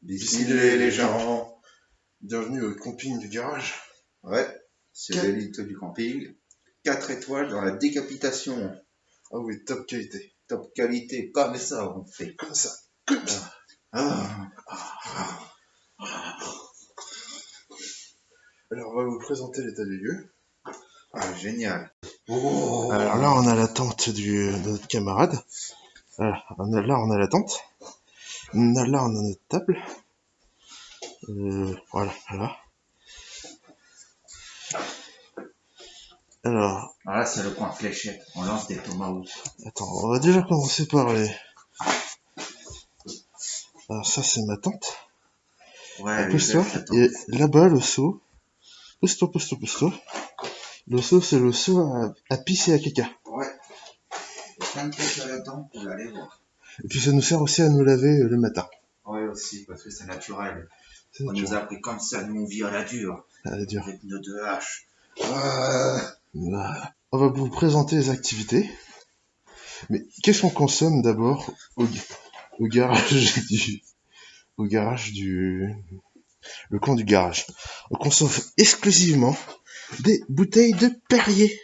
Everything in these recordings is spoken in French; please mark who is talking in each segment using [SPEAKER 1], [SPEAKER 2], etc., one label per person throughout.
[SPEAKER 1] Bismillah les gens, bienvenue au camping du garage.
[SPEAKER 2] Ouais, c'est l'élite du camping. 4 étoiles dans la décapitation.
[SPEAKER 1] Ah oui, top qualité.
[SPEAKER 2] Top qualité, comme ça on fait.
[SPEAKER 1] Comme ça. Alors on va vous présenter l'état des lieux.
[SPEAKER 2] Génial.
[SPEAKER 1] Alors là on a la tente de notre camarade. Là on a la tente. Là on a notre table. Voilà. Alors,
[SPEAKER 2] là c'est le coin fléchette, on lance des tomahawks.
[SPEAKER 1] Attends, on va déjà commencer par les... Alors ça c'est ma tente.
[SPEAKER 2] Ouais,
[SPEAKER 1] pousse-toi. Et là-bas le seau. Pousse-toi. Le seau c'est le seau à pisse et à caca.
[SPEAKER 2] Ouais. Il y a plein de trucs là-dedans pour aller voir.
[SPEAKER 1] Et puis ça nous sert aussi à nous laver le matin.
[SPEAKER 2] Ouais aussi, parce que c'est naturel.
[SPEAKER 1] On
[SPEAKER 2] nous a appris comme ça, nous on vit à la dure.
[SPEAKER 1] À la dure.
[SPEAKER 2] Avec nos 2 haches.
[SPEAKER 1] On va vous présenter les activités. Mais qu'est-ce qu'on consomme d'abord au garage le camp du garage? On consomme exclusivement des bouteilles de Perrier.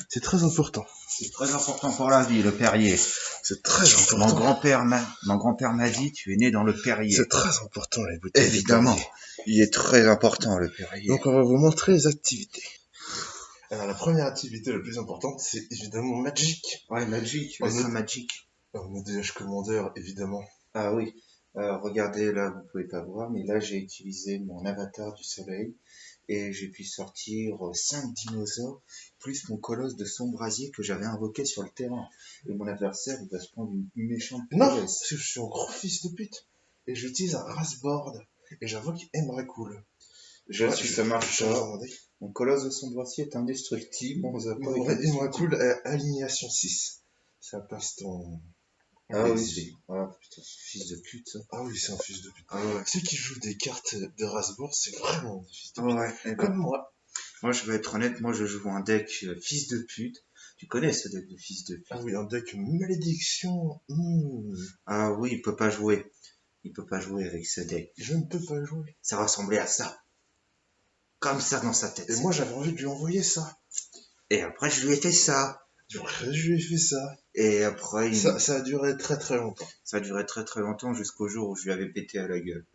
[SPEAKER 1] C'est très important.
[SPEAKER 2] C'est très important pour la vie, le Perrier.
[SPEAKER 1] C'est très important.
[SPEAKER 2] Mon grand-père m'a dit, tu es né dans le Perrier.
[SPEAKER 1] C'est très important, les bouteilles.
[SPEAKER 2] Évidemment. Il est très important, le Perrier.
[SPEAKER 1] Donc, on va vous montrer les activités. Alors, la première activité la plus importante, c'est évidemment Magic.
[SPEAKER 2] Ouais, Magic. Magic.
[SPEAKER 1] On a des commandeur, évidemment.
[SPEAKER 2] Ah oui. Regardez, là, vous pouvez pas voir, mais là, j'ai utilisé mon avatar du soleil et j'ai pu sortir 5 dinosaures, plus mon colosse de son brasier que j'avais invoqué sur le terrain. Et mon adversaire, il va se prendre une méchante
[SPEAKER 1] Non,
[SPEAKER 2] pièce.
[SPEAKER 1] parce que je suis un gros fils de pute. Et j'utilise un Rasboard. Et j'invoque Emrakul.
[SPEAKER 2] Je suis ça marche pas. Mon colosse de son brasier est indestructible.
[SPEAKER 1] Emrakul alignation 6. Ça passe ton...
[SPEAKER 2] Ah oui, putain, fils de pute, ça.
[SPEAKER 1] Ah oui, c'est un fils de pute. Ceux qui jouent des cartes de Rasbourg, c'est vraiment des fils de pute.
[SPEAKER 2] Ouais,
[SPEAKER 1] comme moi.
[SPEAKER 2] Moi, je vais être honnête, moi, je joue un deck fils de pute. Tu connais ce deck de fils de pute?
[SPEAKER 1] Ah oui, un deck malédiction.
[SPEAKER 2] Ah oui, il peut pas jouer. Il peut pas jouer avec ce deck.
[SPEAKER 1] Je ne peux pas jouer.
[SPEAKER 2] Ça ressemblait à ça. Comme ça dans sa tête.
[SPEAKER 1] Et moi, j'avais envie de lui envoyer ça.
[SPEAKER 2] Et après, je lui ai fait ça. Et après,
[SPEAKER 1] ça a duré très très longtemps.
[SPEAKER 2] Ça a duré très très longtemps jusqu'au jour où je lui avais pété à la gueule.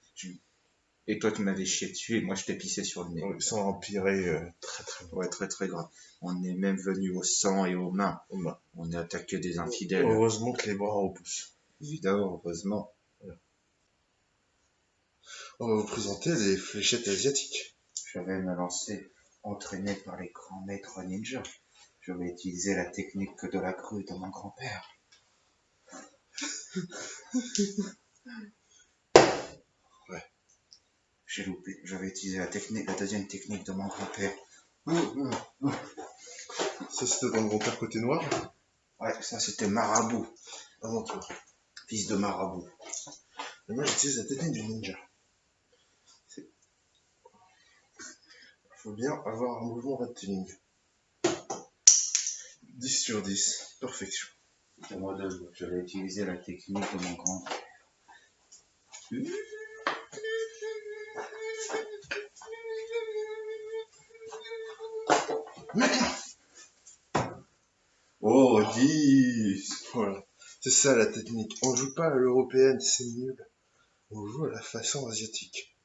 [SPEAKER 2] Et toi, tu m'avais chié dessus et moi, je t'ai pissé sur le nez.
[SPEAKER 1] Oui, ça a empiré très très longtemps.
[SPEAKER 2] Ouais, très très grave. On est même venu au sang et aux mains. On a attaqué des infidèles.
[SPEAKER 1] Heureusement que les bras repoussent.
[SPEAKER 2] Évidemment, heureusement.
[SPEAKER 1] Voilà. On va vous présenter les fléchettes asiatiques.
[SPEAKER 2] Je vais me lancer, entraîné par les grands maîtres ninja. Je vais utiliser la technique de la grue de mon grand-père.
[SPEAKER 1] Ouais.
[SPEAKER 2] J'ai loupé. Je vais utiliser la deuxième technique de mon grand-père.
[SPEAKER 1] Ça, c'était ton grand-père côté noir?
[SPEAKER 2] Ouais, ça, c'était marabout.
[SPEAKER 1] À mon tour.
[SPEAKER 2] Fils de marabout.
[SPEAKER 1] Et moi, j'utilise la technique du ninja. Il faut bien avoir un mouvement rectiligne. 10 sur 10. Perfection.
[SPEAKER 2] Je vais utiliser la technique de mon grand-père.
[SPEAKER 1] Oh, 10. Voilà. C'est ça la technique. On joue pas à l'européenne, c'est nul. On joue à la façon asiatique.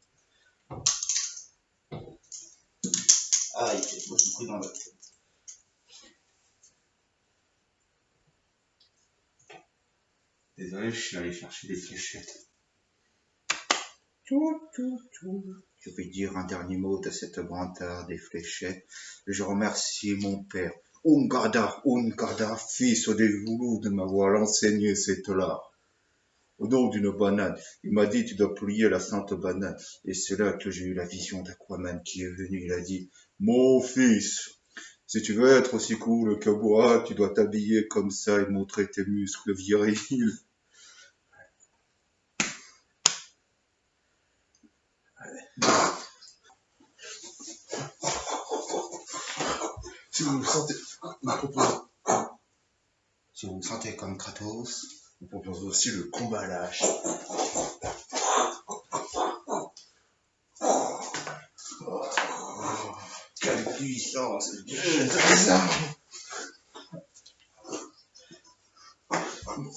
[SPEAKER 2] Ah, il fait beaucoup de bruit dans l'autre. Désolé, je suis allé chercher des fléchettes. Je vais dire un dernier mot de cette grande art des fléchettes. Je remercie mon père, Ungada, fils des Zoulous, de m'avoir enseigné cet art. Au nom d'une banane, il m'a dit, tu dois plier la sainte banane. Et c'est là que j'ai eu la vision d'Aquaman qui est venu. Il a dit, mon fils, si tu veux être aussi cool que moi, tu dois t'habiller comme ça et montrer tes muscles virils.
[SPEAKER 1] Si vous vous sentez
[SPEAKER 2] comme Kratos,
[SPEAKER 1] on propose aussi le combat à la hache.
[SPEAKER 2] puissance.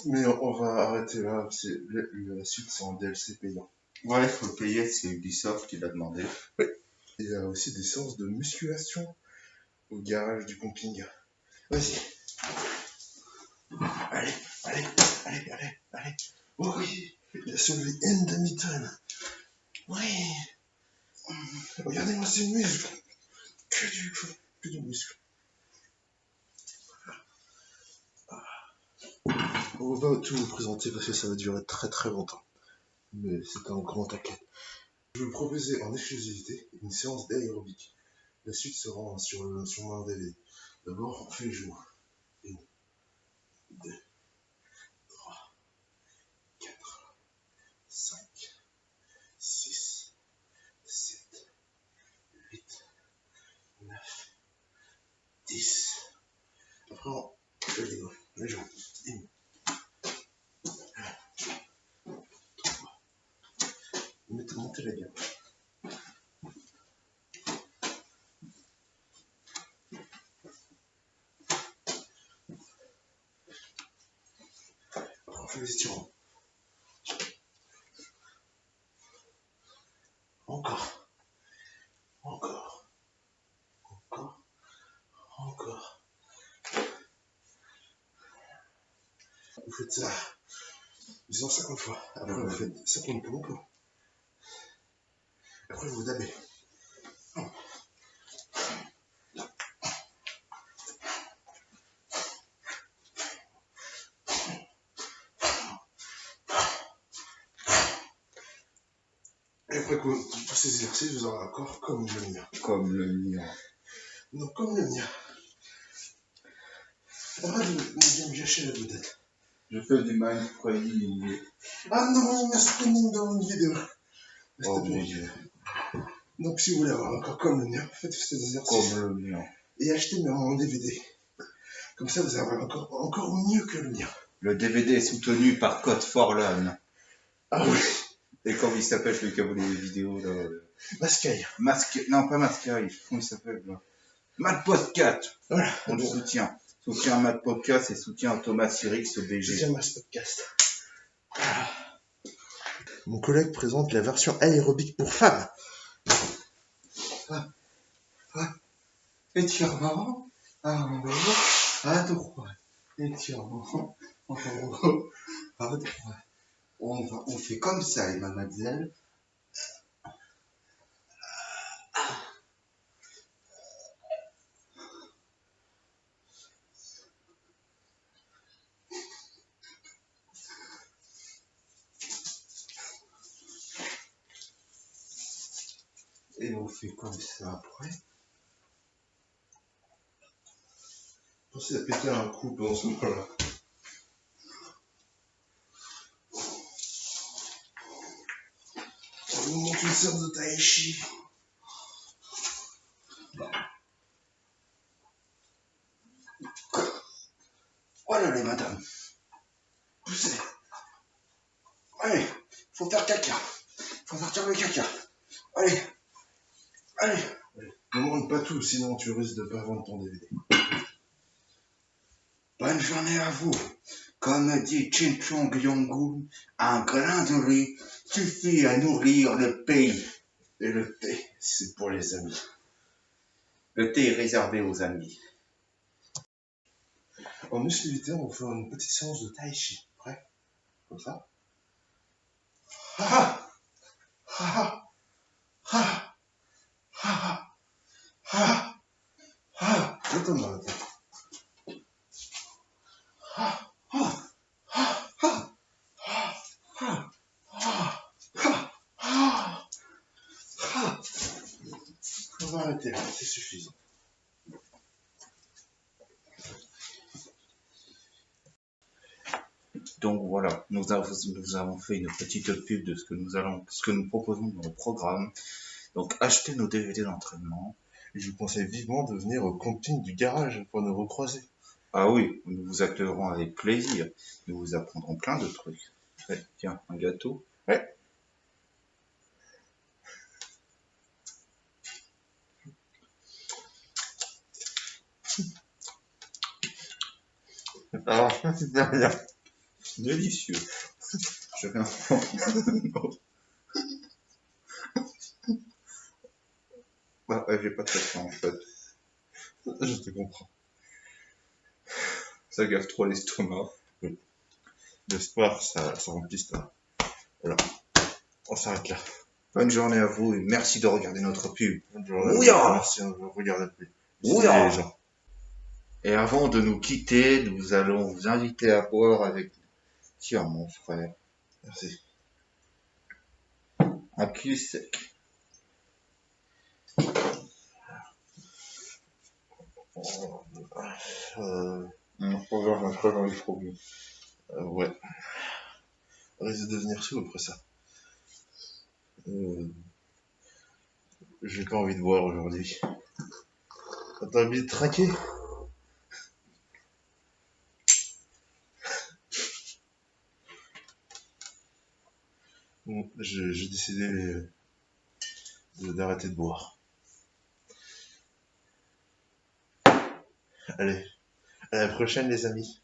[SPEAKER 1] Mais on va arrêter là, la suite c'est en DLC payant.
[SPEAKER 2] Ouais, il faut le payer, c'est Ubisoft qui l'a demandé.
[SPEAKER 1] Il y a aussi des séances de musculation au garage du camping. Vas-y. Allez, allez, allez, allez, allez. Oh oui, il a soulevé une demi-tonne. Oui. Regardez-moi ces muscles. Que du muscle. On va pas tout vous présenter parce que ça va durer très très longtemps. Mais c'est un grand taquet. Je vais vous proposer en exclusivité une séance d'aérobic. La suite sera sur mon DVD. D'abord, on fait les genoux. 1, 2, 3, 4, 5, 6, 7, 8, 9, 10. Après, on fait les jambes. 1, montez la gamme. Après, on fait les étirements. Encore. Encore. Encore. Encore. Vous faites ça, disons 50 fois. Après, vous faites 50 pompes. Après, vous dabez. Et après tous ces exercices, vous aurez un corps comme le mien.
[SPEAKER 2] Comme le mien.
[SPEAKER 1] Non, comme le mien. Arrête de me gâcher la vedette.
[SPEAKER 2] Je fais du mind training.
[SPEAKER 1] Ah non, il y a spinning dans une vidéo.
[SPEAKER 2] Oh mon Dieu.
[SPEAKER 1] Donc si vous voulez avoir un corps comme le mien, faites ces exercices.
[SPEAKER 2] Comme le mien.
[SPEAKER 1] Et achetez mon DVD. Comme ça, vous avez un corps encore mieux que le mien.
[SPEAKER 2] Le DVD est soutenu par Code Forlan.
[SPEAKER 1] Ah oui.
[SPEAKER 2] Et comment il s'appelle celui qui a volé les vidéos là
[SPEAKER 1] Mascaille.
[SPEAKER 2] Non, pas Mascaille. Comment il s'appelle là Mad Podcast.
[SPEAKER 1] Voilà.
[SPEAKER 2] On le soutient. Soutien Mad Podcast et soutien Thomas Sirix BG.
[SPEAKER 1] Soutien Mad Podcast. Ah. Mon collègue présente la version aérobique pour femmes.
[SPEAKER 2] Étirement. À droite. Étirement. À droite. On fait comme ça, les mademoiselles. Et on fait comme ça après.
[SPEAKER 1] Pensez à péter un coup pendant ce moment-là. On vous montre une séance de tai chi.
[SPEAKER 2] Voilà les madames. Poussez. Allez, faut faire caca. Faut sortir le caca. Allez. Allez.
[SPEAKER 1] Ne monte pas tout, sinon tu risques de pas vendre ton DVD.
[SPEAKER 2] Bonne journée à vous. Comme dit Chin Chong Yongun, un grain de riz suffit à nourrir le pays.
[SPEAKER 1] Et le thé, c'est pour les amis.
[SPEAKER 2] Le thé est réservé aux amis.
[SPEAKER 1] En exclusivité, on va faire une petite séance de tai chi. Prêt? Comme ça. Ha ha ha ha ha ha. Détonne dans la tête. Ha ha ha ha ha ha ha ha. On va arrêter là, c'est suffisant.
[SPEAKER 2] Donc voilà, nous avons fait une petite pub de ce que nous proposons dans le programme. Donc achetez nos DVD d'entraînement.
[SPEAKER 1] Et je vous conseille vivement de venir au camping du garage pour nous recroiser.
[SPEAKER 2] Ah oui, nous vous accueillerons avec plaisir. Nous vous apprendrons plein de trucs. Ouais, tiens, un gâteau.
[SPEAKER 1] Ouais.
[SPEAKER 2] Alors, c'était rien. Délicieux. Je viens. Bah, ouais, j'ai pas de faim en fait. Je te comprends. Ça gaffe trop l'estomac. Le sport, ça remplit l'estomac. Voilà, on s'arrête là. Bonne journée à vous et merci de regarder notre pub. Bonne journée.
[SPEAKER 1] Ouya!
[SPEAKER 2] Merci de regarder notre pub.
[SPEAKER 1] Ouya!
[SPEAKER 2] Les gens. Et avant de nous quitter, nous allons vous inviter à boire avec nous. Tiens, mon frère.
[SPEAKER 1] Merci.
[SPEAKER 2] Un cul sec. Non, faut voir, je crois que j'en ai trop bu.
[SPEAKER 1] Ouais. On risque de devenir sous après ça. J'ai pas envie de boire aujourd'hui. T'as envie de trinquer? Bon, j'ai décidé d'arrêter de boire. Allez, à la prochaine les amis.